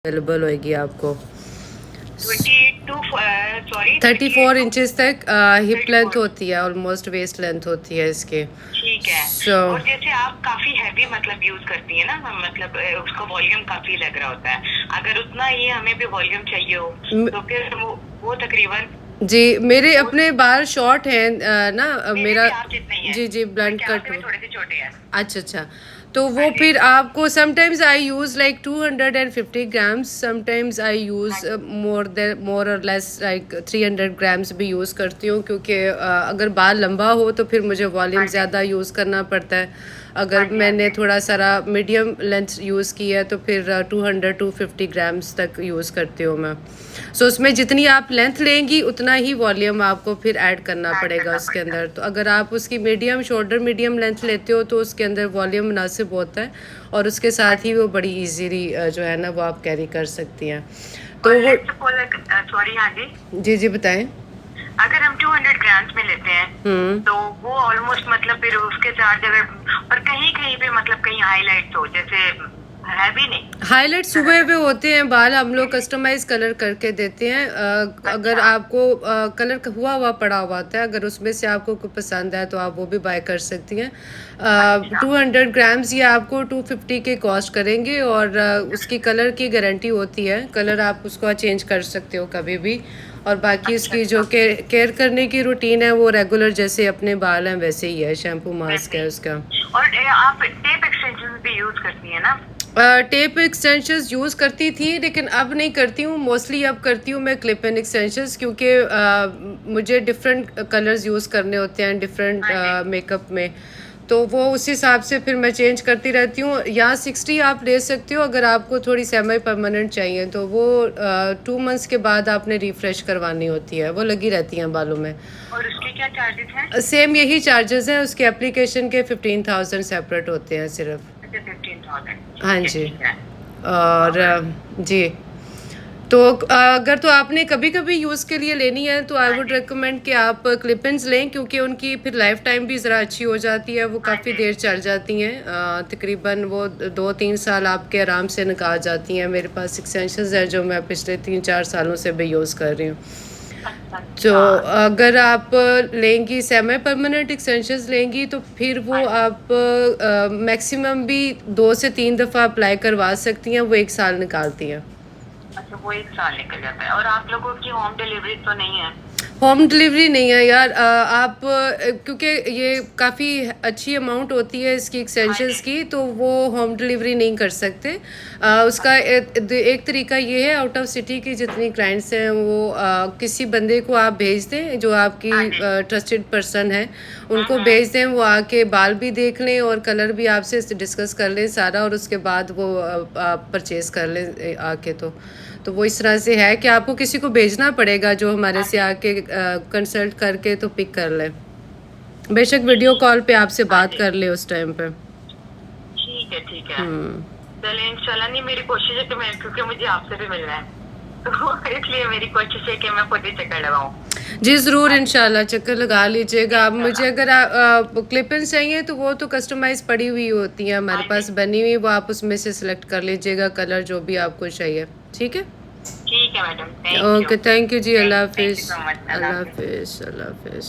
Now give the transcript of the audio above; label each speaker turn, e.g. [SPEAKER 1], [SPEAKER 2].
[SPEAKER 1] Available होगी आपको।
[SPEAKER 2] 34
[SPEAKER 1] inches तक हिप लेंथ होती है, ऑलमोस्ट वेस्ट लेंथ होती है इसकी।
[SPEAKER 2] ठीक है। और जैसे आप काफी हैवी मतलब यूज करती है ना, मतलब उसका वॉल्यूम काफी लग रहा होता है, अगर उतना ही हमें भी वॉल्यूम चाहिए हो तो फिर वो तकरीबन
[SPEAKER 1] जी मेरे अपने बाल शॉर्ट हैं ना, मेरा जी ब्लंट कट
[SPEAKER 2] थोड़े से छोटे हैं।
[SPEAKER 1] अच्छा, तो वो फिर आपको sometimes I use like 250 grams, sometimes I use मोर और लेस लाइक 300 ग्राम्स भी यूज़ करती हूँ, क्योंकि अगर बाल लंबा हो तो फिर मुझे वॉल्यूम ज़्यादा यूज़ करना पड़ता है। अगर मैंने थोड़ा सारा मीडियम लेंथ यूज़ की है तो फिर 250 ग्राम्स तक यूज़ करती हूँ मैं। सो उसमें जितनी आप लेंथ लेंगी उतना ही वॉल्यूम आपको फिर ऐड करना पड़ेगा उसके अंदर। तो अगर आप उसकी शोल्डर मीडियम लेंथ लेते हो तो उसके अंदर वॉल्यूम मुनासिब होता है, और उसके साथ ही वो बड़ी इजीली जो है ना वो आप कैरी कर सकती हैं। तो वो
[SPEAKER 2] सॉरी, हाँ
[SPEAKER 1] जी बताएं।
[SPEAKER 2] अगर हम 200 ग्राम्स में लेते हैं तो वो ऑलमोस्ट मतलब फिर उसके चार्ज, अगर पर कहीं कहीं पे मतलब कहीं हाईलाइट हो, जैसे है भी नहीं
[SPEAKER 1] हाईलाइट सुबह पे होते हैं बाल, हम लोग कस्टमाइज कलर करके देते हैं। अगर आपको कलर हुआ पड़ा हुआ होता है, अगर उसमें से आपको कुछ पसंद है तो आप वो भी बाय कर सकती हैं। 200 ग्राम्स ये आपको 250 के कॉस्ट करेंगे, और उसकी कलर की गारंटी होती है, कलर आप उसको चेंज कर सकते हो कभी भी। और बाकी उसकी जो केयर करने की रूटीन है वो रेगुलर जैसे अपने बाल हैं वैसे ही है, शैम्पू मास्क है उसका।
[SPEAKER 2] और आप टेप एक्सटेंशन भी यूज करती है ना?
[SPEAKER 1] टेप एक्सटेंशंस यूज़ करती थी लेकिन अब नहीं करती हूँ, मोस्टली अब करती हूँ मैं क्लिप एंड एक्सटेंशंस, क्योंकि मुझे डिफरेंट कलर्स यूज़ करने होते हैं डिफरेंट मेकअप में, तो वो उस हिसाब से फिर मैं चेंज करती रहती हूँ। यहाँ 60 आप ले सकते हो, अगर आपको थोड़ी सेमी परमानेंट चाहिए तो वो 2 मंथ्स के बाद आपने रिफ़्रेश करवानी होती है, वो लगी रहती हैं बालों में।
[SPEAKER 2] और उसके क्या चार्जेस हैं?
[SPEAKER 1] सेम यही चार्जेस हैं, उसके एप्लीकेशन के 15,000 सेपरेट होते हैं सिर्फ।
[SPEAKER 2] 15,000।
[SPEAKER 1] हाँ जी। और जी तो अगर तो आपने कभी कभी यूज़ के लिए लेनी है तो आई वुड रिकमेंड कि आप क्लिप-इन्स लें, क्योंकि उनकी फिर लाइफ टाइम भी ज़रा अच्छी हो जाती है, वो काफ़ी देर चल जाती हैं। तकरीबन वो 2-3 साल आपके आराम से निकाल जाती हैं। मेरे पास एक्सटेंशंस है जो मैं पिछले 3-4 सालों से भी यूज़ कर रही हूँ। तो अगर आप लेंगी सेमी परमानेंट एक्सटेंशंस लेंगी तो फिर वो आप मैक्सिमम भी 2 से 3 दफ़ा अप्लाई करवा सकती हैं, वो 1 साल निकालती हैं।
[SPEAKER 2] अच्छा, वो 1 साल निकल जाता है। और आप लोगों की होम डिलीवरी तो नहीं है?
[SPEAKER 1] होम डिलीवरी नहीं है यार, आप क्योंकि ये काफ़ी अच्छी अमाउंट होती है इसकी एक्सटेंशंस की, तो वो होम डिलीवरी नहीं कर सकते। उसका एक तरीका ये है, आउट ऑफ सिटी की जितनी क्लाइंट्स हैं वो किसी बंदे को आप भेज दें जो आपकी ट्रस्टेड पर्सन है, उनको भेज दें, वो आके बाल भी देख लें और कलर भी आपसे डिस्कस कर लें सारा, और उसके बाद वो परचेज़ कर लें आके। तो वो इस तरह से है कि आपको किसी को भेजना पड़ेगा जो हमारे से आके कंसल्ट करके तो पिक कर ले, बेशक वीडियो कॉल पे आपसे बात कर ले उस टाइम पे।
[SPEAKER 2] ठीक है। चलिए इंशाल्लाह, नहीं मेरी कोशिश है कि मैं, क्योंकि मुझे आपसे भी मिलना है तो इसलिए मेरी कोशिश है कि मैं खुद ही चक्कर लगाऊं।
[SPEAKER 1] जी ज़रूर, इंशाल्लाह चक्कर लगा लीजिएगा। आप मुझे अगर क्लिप-इन्स चाहिए तो वो तो कस्टमाइज़ पड़ी हुई होती हैं हमारे पास बनी हुई, वो आप उसमें से सिलेक्ट कर लीजिएगा कलर जो भी आपको चाहिए। ठीक है
[SPEAKER 2] मैडम,
[SPEAKER 1] ओके, थैंक यू जी। अल्लाह हाफिज़। अल्लाह हाफिज़।